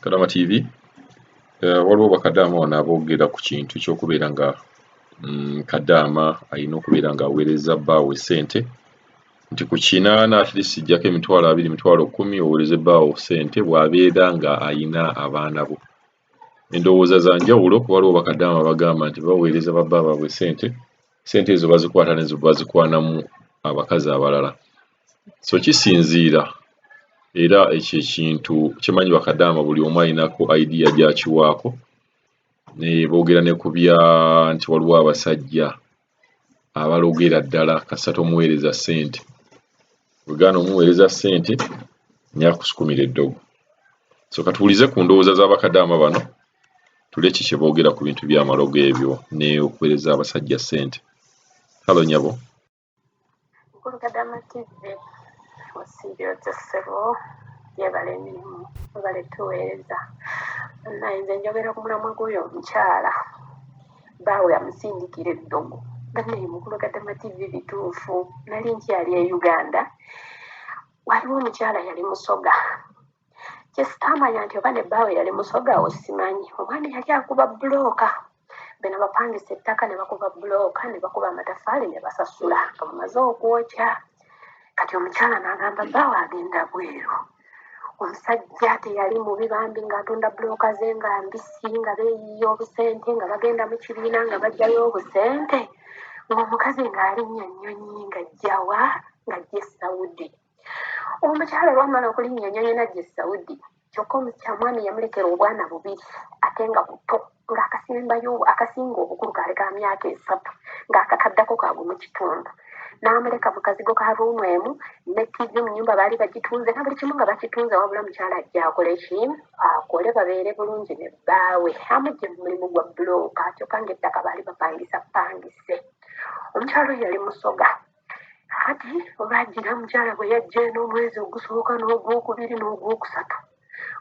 Kadama TV waliwo bakadaama wano aboogera ku kintu ky'okubeera nga Kadaama alina okubeera ng'aweereza bbaawe ssente nti ku kinaana at least ejjako emitwalo 2 emitwalo 10 oweereze bbaawo ssente bw'abeera nga ayina abaana bo. Endowooza za njawulo. Waliwo bakadaama bagamba nti baweereza babba baabwe ssente ezo bazikwata ne bazikwanamu abakazi abalala. So kisinziira era ekyo ekintu kimanyi bakadaama buli omu alinako idea gy'akiwaako. Boogera ne ku bya nti waliwo abasajja abalogera ddala kasita tomuweereza ssente, wegaana omuweereza ssente naye akusukumira eddogo. So katuwulize ku ndowooza z'abakadaama bano tule ki kye boogera ku bintu by'amalogo ebyo ne okuweereza abasajja ssente. Halo nyabo. Kadaama TV osimbyoza ssebo yebala emirimu ebala tuweereza nayinza njogera ku mulamwa gw'oyo omukyala bbaawe amusindikira eddogo. Bannaye mukulu Kadaama TV bituufu nali nkyali e Uganda, waliwo omukyala yali musoga kyesitamanya nti oba ne bbaawe yali musoga osimanyi. Omwami yali akuba bulooka, beno bapangisa ettaka ne bakuba bulooka ne bakuba amatafaali ne basasula nga bamaze okwokya. Kati omukyala n'agamba bbaawe agenda bweru. Omusajja teyali mubi bambi ng'atunda bulooka ze nga mbisi nga beeyiya obusente nga bagenda mu kibiina nga bajjayo obusente, ng'omukazi ng'alinnya nnyonyi ng'ajjawa ng'ajja e Saudi. Omukyala lwamala okulinnya nnyonyi n'ajja e Saudi, kyokka omwami yamulekera obwana 2 ate nga buto akasinga obukulu kaali ka myaka 3 ng'akataddako kagumu kitundu. N'amuleka mu kazigo ka ruumu emu ne TV mu nnyumba baali bagitunze na buli kimu nga bakitunze, wabula mukyala ajja akole ki? Akole babeere bulungi ne bbaawe amugye mu mulimu gwa bulooka, kyokka ng'ettaka baali bapangise. Omukyala oyo yali musoga. Kati olwagira omukyala bwe yajja eno omwezi ogusooka n'ogwokubiri n'ogwokusatu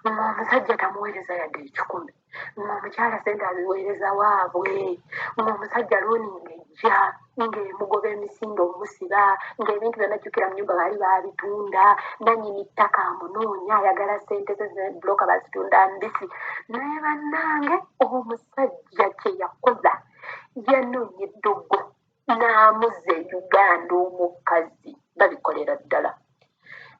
ng'omusajja tamuweereza yadde 10, ng'omukyala sente aziweereza waabwe, ng'omusajja looni ng'ejja ng'emugoba emisinde omusiba, ng'ebintu byonna jjukira mu nnyumba baali baabitunda, nannyini ttaka amunoonya ayagala sente ze bulooka bazitunda mbisi. Naye bannange omusajja kye yakola yanoonya eddogo n'amuzza e Uganda omukazi.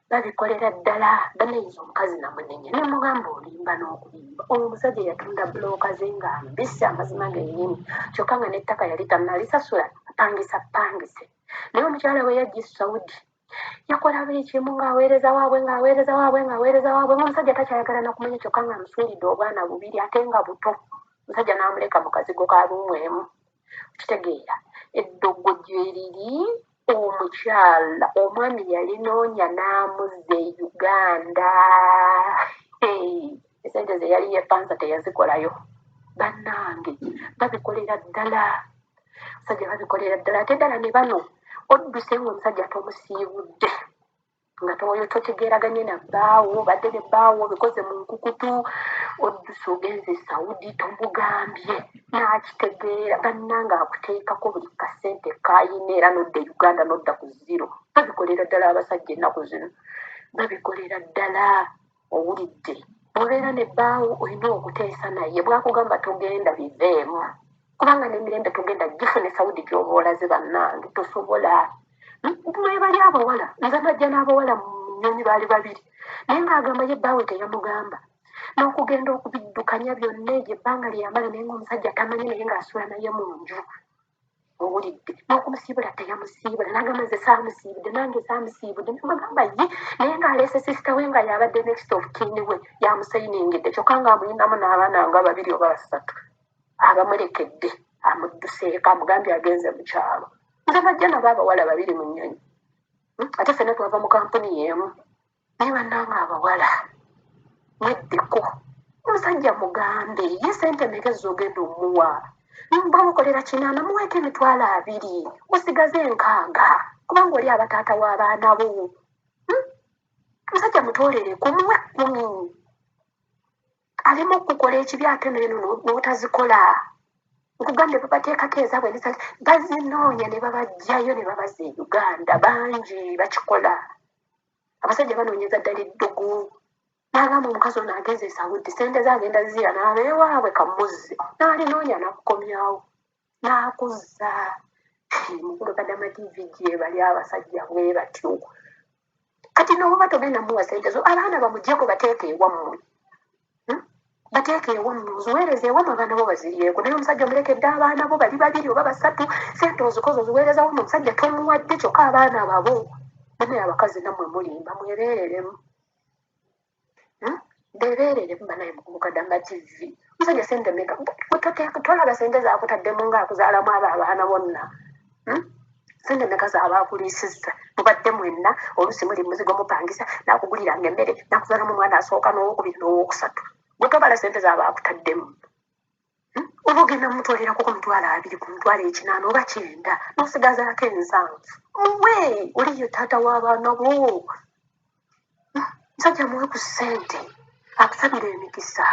Babikolera ddala banayinza omukazi namunenya nemugamba olimba n'okulimba. Omusajja yatunda bulooka ze nga mbisi amazima gennyini, kyokka nga n'ettaka yali tannalisasula pangise. Naye omukyala we yajja e Saudi yakola buli kimu ng'aweereza waabwe ng'omusajja takyayagala nakumanya, kyokka nga amusuulidde obwana 2 ate nga buto. Omusajja n'amuleka mu kazigo ka ruumu emu. Kitegeera eddogo gyeriri omukyala omwami yalinoonya n'amuzza e Uganda. Esente ze yali yeepanza teyazikolayo. Bannange babikolera ddala, omusajja babikolera ddala ate ddala ne bano odduse ng'omusajja tomusiibudde nga totegeeraganye na bbaawo, badde ne bbaawo bikoze mu nkukutu, odduse ogenze e Saudi tomugambye n'akitegeera. Bannange akuteekako buli kasente k'ayina era n'odda e Uganda n'odda ku zero. Babikolera ddala abasajja ennaku zino, babikolera ddala. Owulidde bw'obeera ne bbaawo olina okuteesa naye, bw'akugamba togenda biveemu, kubanga n'emirembe togenda gifune Saudi gy'oba olaze. Bannange tosobola. Mwebali abawala, nze najja n'abawala mu nnyonyi baali 2 naye ng'agamba ye bbaawe teyamugamba, n'okugenda okubiddukanya byonna ebyo ebbanga lye yamala naye ng'omusajja tamanyi naye ng'asula naye mu nju. Owulidde n'okumusiibula teyamusiibula, n'agamba nze saamusiibudde, nange saamusiibudde. Namugamba ye naye ng'aleese sisita we nga yabadde next of kin we yamusayiningidde, kyokka ng'amuyinamu n'abaana nga 2 oba 3 abamulekedde amudduseeko amugambye agenze mu kyalo. Nze najja nabo abawala 2 mu nnyonyi ate ffenna twava mu kampuni y'emu. Naye bannange abawala mweddeko, omusajja mugambe ye sente mmeka z'ogenda omuwa? Bamukolera 8 muweeko emitwalo 2 osigaze 6 kubanga oli abataata w'abaana bo. Omusajja mutoolere kumuwe 10 alimu okukola ekibi ate neno n'otazikola. Nkugambye babateekako ezaabwe bazinoonya ne babajjayo ne babaza e Uganda. Bangi bakikola. Abasajja banoonyeza ddala eddogo n'agamba omukazi ono agezesa budde sente ze agenda ziya n'abeewaabwe kamuzzi n'alinoonya n'akukomyawo n'akuzza mukulu kadama tv gye bali abasajja bwe batyo kati n'oba togenda muwa sente zo abaana bamugyeko bateeka ewammwe bateeka ewammwe oziweereza ewammwe abaana bo baziryeeko naye omusajja omulekedde abaana bo bali babiri oba basatu sente ozikoze oziweereza wammwe omusajja tomuwadde kyokka abaana babo naye abakazi nammwe mulimba mwebeereremu bebeereremu banaye mukulu kadama tv omusajja sente meka tolaba sente zaakutaddemu ngaakuzaalamu abo abaana bonna sente meka zaabakuliisizza mubadde mwenna oluusi muli muzigo mupangisa naakuguliranga emmere naakuzaalamu omwana asooka n'owokubiri n'owokusatu gwe tobala sente zaabaakutaddemu oba ogenda mumutwalirako ku mitwalo 2 ku mitwalo 9 oba 9 n'osigazaako 7 we oliyo taata w'abaana bo musajja muwe ku ssente akusabira emikisa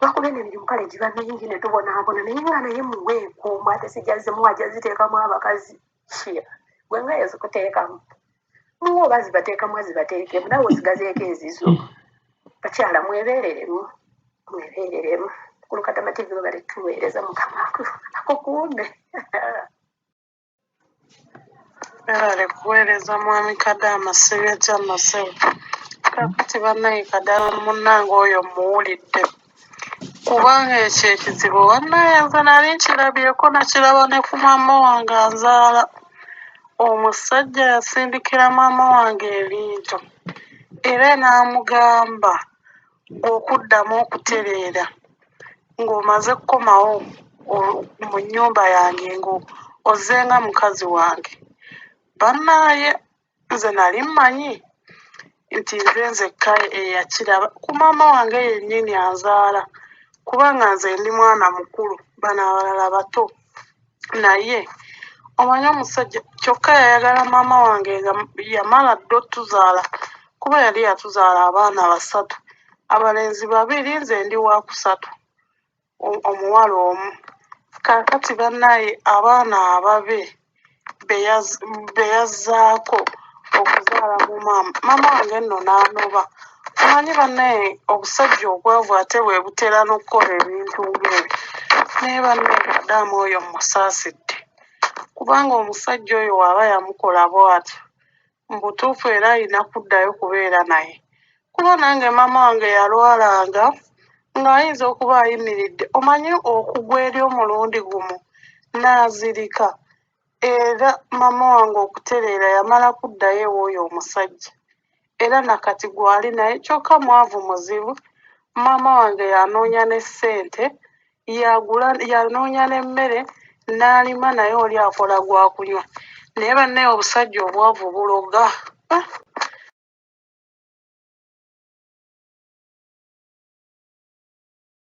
lwakuba eno emirimu kale giba mingi ne tubonaabona naye nga naye muweekuumu ate sijazemu ajja ziteekamu abakazi gwe nga yazikuteekamu muwe oba zibateekamu azibateekemu nawe osigazeeko ezizo bakyala mwebeereremu kulukadama tv we bali tuweereza mukama akukuume Bale kuweereza mwami Kadaama Ssebyajja Masebo kakati bannaye Kadaama munnange oyo muwulidde kubanga ekyo ekizibu bannaye nze nali nkirabyeko nakiraba ne ku maama wange anzaala omusajja yasindikira maama wange ebintu era n'amugamba okuddamu okutereera ng'omaze kukomawo mu nnyumba yange ng'ozzenga mukazi wange bannaaye nze nali mmanyi nti nzekka eyakiraba ku maama wange yennyini anzaala kubanga nze ndi mwana mukulu bano abalala bato naye omanyi omusajja kyokka yayagala maama wange nga yamala dda otuzaala kuba yali yatuzaala abaana 3 abalenzi 2 nze ndi wa 3 omuwala omu kaakati bannaaye abaana ababe be yazzaako okuzaala mu maama wange nno n'anoba omanyi bannaye obusajja obwavu ate bwe butera n'okukola ebintu ng'ebyo naye bannaye Kadaama oyo musaasidde kubanga omusajja oyo waaba yamukola bw'atyo mu butuufu era alina kuddayo kubeera naye kuba nange maama wange yalwalanga ng'ayinza okuba ayimiridde omanyi okugwa eri omulundi gumu n'azirika era maama wange okutereera yamala kuddayo ew'oyo omusajja era nakati gwali naye kyokka mwavu muzibu maama wange yanoonya ne ssente yanoonya n'emmere n'alima naye oli akola gwa kunywa naye bannaye obusajja obwavu buloga